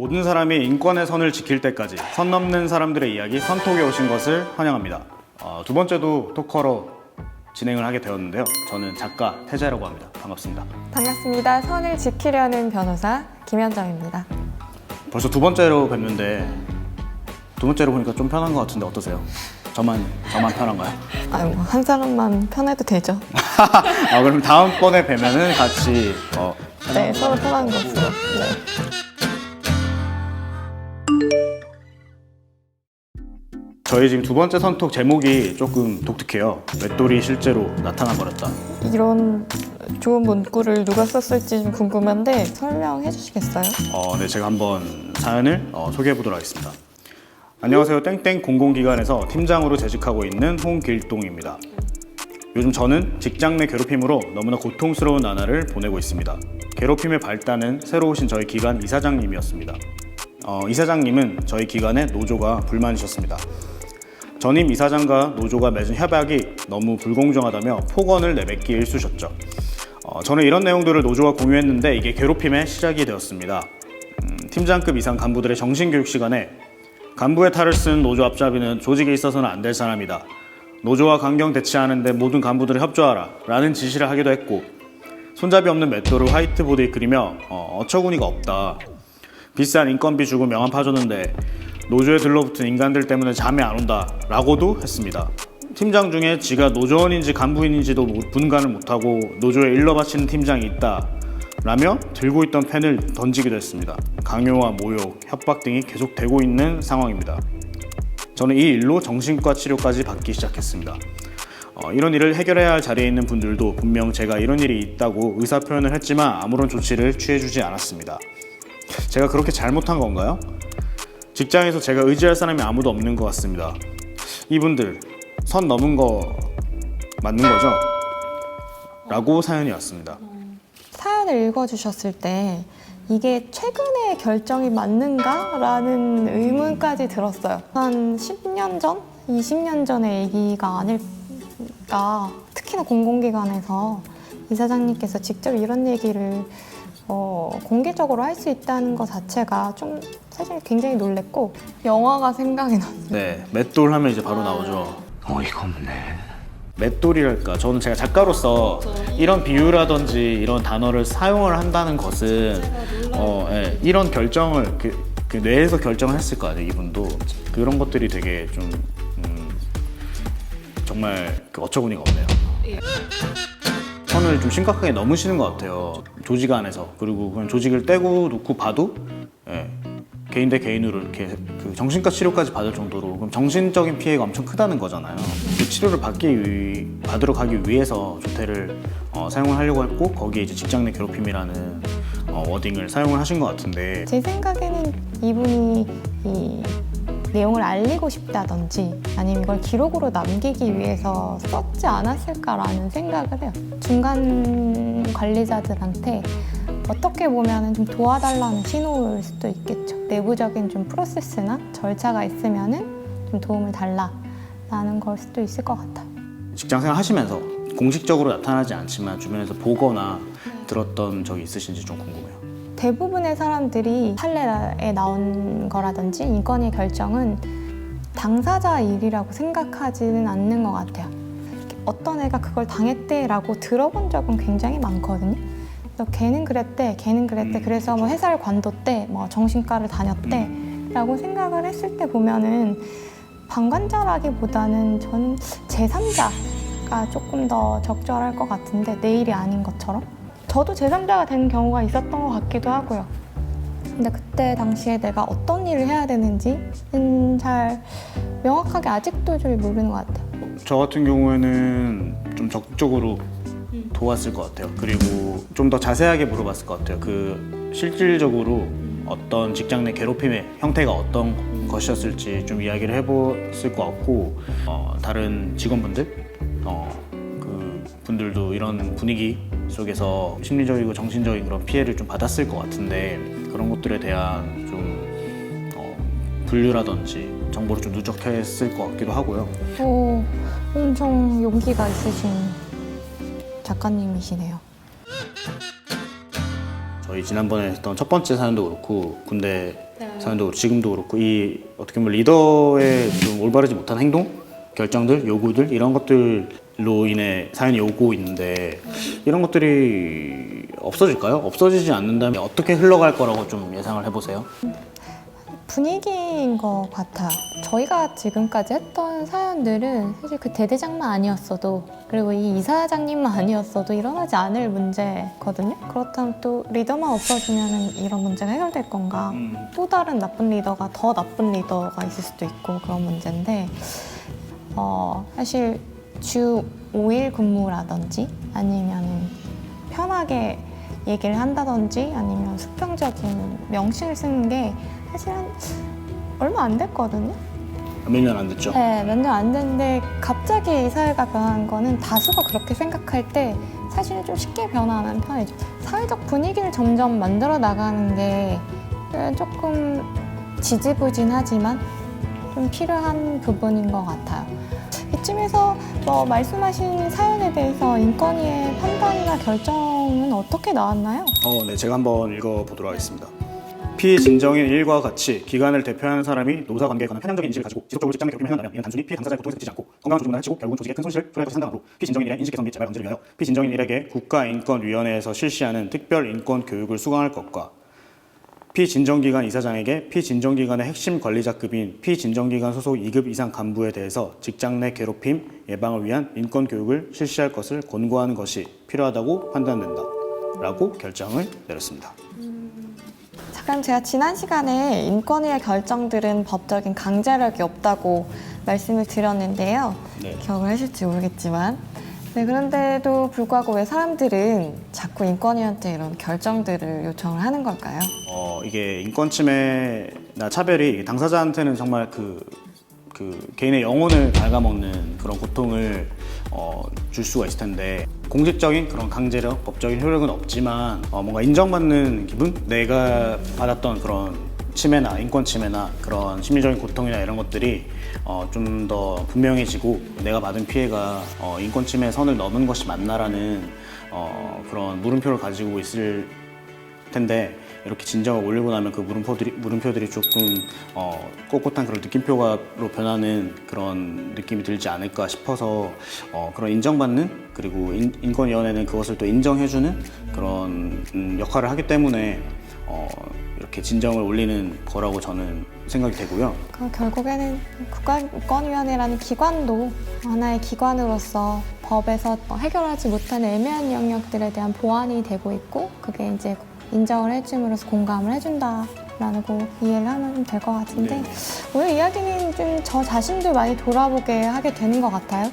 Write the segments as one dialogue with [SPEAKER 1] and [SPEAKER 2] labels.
[SPEAKER 1] 모든 사람이 인권의 선을 지킬 때까지 선 넘는 사람들의 이야기 선톡에 오신 것을 환영합니다. 두 번째도 토커로 진행을 하게 되었는데요. 저는 작가 태재라고 합니다. 반갑습니다.
[SPEAKER 2] 반갑습니다. 선을 지키려는 변호사 김현정입니다.
[SPEAKER 1] 벌써 두 번째로 뵙는데 두 번째로 보니까 좀 편한 것 같은데 어떠세요? 저만 편한가요?
[SPEAKER 2] 아유, 한 사람만 편해도 되죠.
[SPEAKER 1] 그럼 다음번에 뵈면은 같이
[SPEAKER 2] 네, 서로 편한 것으로. 네.
[SPEAKER 1] 저희 지금 두 번째 선톡 제목이 조금 독특해요. 맷돌이 실제로 나타나 버렸다.
[SPEAKER 2] 이런 좋은 문구를 누가 썼을지 좀 궁금한데 설명해 주시겠어요?
[SPEAKER 1] 네, 제가 한번 사연을 소개해 보도록 하겠습니다. 안녕하세요. 땡땡 공공기관에서 팀장으로 재직하고 있는 홍길동입니다. 요즘 저는 직장 내 괴롭힘으로 너무나 고통스러운 나날을 보내고 있습니다. 괴롭힘의 발단은 새로 오신 저희 기관 이사장님이었습니다. 이사장님은 저희 기관의 노조가 불만이셨습니다. 전임 이사장과 노조가 맺은 협약이 너무 불공정하다며 폭언을 내뱉기 일쑤셨죠. 저는 이런 내용들을 노조와 공유했는데 이게 괴롭힘의 시작이 되었습니다. 팀장급 이상 간부들의 정신교육 시간에 간부의 탈을 쓴 노조 앞잡이는 조직에 있어서는 안 될 사람이다. 노조와 강경 대치하는데 모든 간부들을 협조하라 라는 지시를 하기도 했고, 손잡이 없는 맷돌을 화이트보드에 그리며 어처구니가 없다. 비싼 인건비 주고 명함 파줬는데 노조에 들러붙은 인간들 때문에 잠이 안 온다 라고도 했습니다. 팀장 중에 지가 노조원인지 간부인인지도 분간을 못하고 노조에 일러 바치는 팀장이 있다 라며 들고 있던 펜을 던지기도 했습니다. 강요와 모욕, 협박 등이 계속되고 있는 상황입니다. 저는 이 일로 정신과 치료까지 받기 시작했습니다. 이런 일을 해결해야 할 자리에 있는 분들도 분명 제가 이런 일이 있다고 의사표현을 했지만 아무런 조치를 취해주지 않았습니다. 제가 그렇게 잘못한 건가요? 직장에서 제가 의지할 사람이 아무도 없는 것 같습니다. 이분들 선 넘은 거 맞는 거죠? 라고 사연이 왔습니다.
[SPEAKER 2] 사연을 읽어주셨을 때 이게 최근의 결정이 맞는가? 라는 의문까지 들었어요. 한 10년 전? 20년 전의 얘기가 아닐까. 특히나 공공기관에서 이사장님께서 직접 이런 얘기를 공개적으로 할 수 있다는 것 자체가 좀 사실 굉장히 놀랬고 영화가 생각이 났어요.
[SPEAKER 1] 네, 맷돌 하면 이제 바로 나오죠.
[SPEAKER 3] 어이가 없네.
[SPEAKER 1] 맷돌이랄까, 저는 제가 작가로서 이런 비유라든지 이런 단어를 사용을 한다는 것은 이런 결정을 그 뇌에서 결정을 했을 거 아니에요. 이분도 그런 것들이 되게 좀 정말 어처구니가 없네요. 선을 좀 심각하게 넘으시는 것 같아요. 조직 안에서. 그리고 그냥 조직을 떼고 놓고 봐도 개인 대 개인으로 이렇게 그 정신과 치료까지 받을 정도로 그럼 정신적인 피해가 엄청 크다는 거잖아요. 그 치료를 받으러 가기 위해서 조퇴를 사용을 하려고 했고, 거기에 이제 직장 내 괴롭힘이라는 워딩을 사용을 하신 것 같은데,
[SPEAKER 2] 제 생각에는 이분이 이 내용을 알리고 싶다든지 아니면 이걸 기록으로 남기기 위해서 썼지 않았을까라는 생각을 해요. 중간 관리자들한테 어떻게 보면 좀 도와달라는 신호일 수도 있겠죠. 내부적인 좀 프로세스나 절차가 있으면은 좀 도움을 달라라는 걸 수도 있을 것 같아요.
[SPEAKER 1] 직장생활 하시면서 공식적으로 나타나지 않지만 주변에서 보거나 들었던 적이 있으신지 좀 궁금해요.
[SPEAKER 2] 대부분의 사람들이 판례에 나온 거라든지 인권의 결정은 당사자 일이라고 생각하지는 않는 것 같아요. 어떤 애가 그걸 당했대라고 들어본 적은 굉장히 많거든요. 그래서 걔는 그랬대, 그래서 뭐 회사를 관뒀대, 뭐 정신과를 다녔대 라고 생각을 했을 때 보면은 방관자라기보다는 저는 제3자가 조금 더 적절할 것 같은데, 내 일이 아닌 것처럼. 저도 제3자가 되는 경우가 있었던 것 같기도 하고요. 근데 그때 당시에 내가 어떤 일을 해야 되는지는 잘 명확하게 아직도 잘 모르는 것 같아요.
[SPEAKER 1] 저 같은 경우에는 좀 적극적으로 도왔을 것 같아요. 그리고 좀 더 자세하게 물어봤을 것 같아요. 그 실질적으로 어떤 직장 내 괴롭힘의 형태가 어떤 것이었을지 좀 이야기를 해봤을 것 같고, 다른 직원분들 그 분들도 이런 분위기 속에서 심리적이고 정신적인 그런 피해를 좀 받았을 것 같은데, 그런 것들에 대한 좀 분류라든지 정보를 좀 누적했을 것 같기도 하고요.
[SPEAKER 2] 오, 엄청 용기가 있으신 작가님이시네요.
[SPEAKER 1] 저희 지난번에 했던 첫 번째 사연도 그렇고 군대 사연도 그렇고 지금도 그렇고 이 어떻게 보면 리더의 좀 올바르지 못한 행동, 결정들, 요구들 이런 것들로 인해 사연이 오고 있는데 이런 것들이 없어질까요? 없어지지 않는다면 어떻게 흘러갈 거라고 좀 예상을 해보세요?
[SPEAKER 2] 분위기인 것 같아요. 저희가 지금까지 했던 사연들은 사실 그 대대장만 아니었어도 그리고 이 이사장님만 아니었어도 일어나지 않을 문제거든요. 그렇다면 또 리더만 없어지면 이런 문제가 해결될 건가? 또 다른 나쁜 리더가 더 나쁜 리더가 있을 수도 있고 그런 문제인데 사실 주 5일 근무라든지 아니면 편하게 얘기를 한다든지 아니면 수평적인 명칭을 쓰는 게 사실 한 얼마 안 됐거든요.
[SPEAKER 1] 몇 년 안 됐죠?
[SPEAKER 2] 네, 몇 년 안 됐는데 갑자기 이 사회가 변한 거는 다수가 그렇게 생각할 때 사실은 좀 쉽게 변하는 편이죠. 사회적 분위기를 점점 만들어 나가는 게 조금 지지부진하지만 좀 필요한 부분인 것 같아요. 이쯤에서 말씀하신 사연에 대해서 인권위의 판단이나 결정은 어떻게 나왔나요?
[SPEAKER 1] 네, 제가 한번 읽어보도록 하겠습니다. 피진정인 일과 같이 기관을 대표하는 사람이 노사관계에 관한 편향적인 인식을 가지고 지속적으로 직장 내 괴롭힘을 행한다면 이는 단순히 피해 당사자의 고통에 그치지 않고 건강한 조직만 해치고 결국은 조직에 큰 손실을 초래할 것이 상당하므로 피진정인 일의 인식 개선 및 재발 방지를 위하여 피진정인 일에게 국가인권위원회에서 실시하는 특별 인권 교육을 수강할 것과 피진정기관 이사장에게 피진정기관의 핵심 관리자급인 피진정기관 소속 2급 이상 간부에 대해서 직장 내 괴롭힘 예방을 위한 인권 교육을 실시할 것을 권고하는 것이 필요하다고 판단된다 라고 결정을 내렸습니다.
[SPEAKER 2] 잠깐 제가 지난 시간에 인권위의 결정들은 법적인 강제력이 없다고 말씀을 드렸는데요.
[SPEAKER 1] 네.
[SPEAKER 2] 기억을 하실지 모르겠지만 그런데도 불구하고 왜 사람들은 자꾸 인권위한테 이런 결정들을 요청을 하는 걸까요?
[SPEAKER 1] 이게 인권 침해나 차별이 당사자한테는 정말 그 개인의 영혼을 갉아먹는 그런 고통을 줄 수가 있을 텐데 공식적인 그런 강제력, 법적인 효력은 없지만 뭔가 인정받는 기분? 내가 받았던 그런 침해나 인권 침해나 그런 심리적인 고통이나 이런 것들이 좀 더 분명해지고 내가 받은 피해가 인권 침해 선을 넘은 것이 맞나라는 그런 물음표를 가지고 있을 텐데 이렇게 진정을 올리고 나면 그 물음표들이 조금 꼿꼿한 그런 느낌표로 변하는 그런 느낌이 들지 않을까 싶어서 그런 인정받는 그리고 인권위원회는 그것을 또 인정해주는 그런 역할을 하기 때문에 이렇게 진정을 올리는 거라고 저는 생각이 되고요.
[SPEAKER 2] 결국에는 국가인권위원회라는 기관도 하나의 기관으로서 법에서 해결하지 못하는 애매한 영역들에 대한 보완이 되고 있고 그게 이제 인정을 해줌으로써 공감을 해준다라고 이해를 하면 될 것 같은데 오늘 이야기는 좀 저 자신도 많이 돌아보게 하게 되는 것 같아요.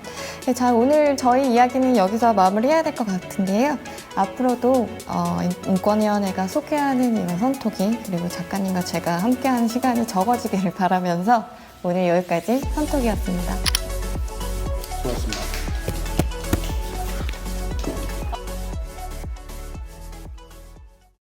[SPEAKER 2] 자, 오늘 저희 이야기는 여기서 마무리해야 될 것 같은데요. 앞으로도 인권위원회가 소개하는 이런 선톡이 그리고 작가님과 제가 함께하는 시간이 적어지기를 바라면서 오늘 여기까지 선톡이었습니다.
[SPEAKER 1] 수고하셨습니다.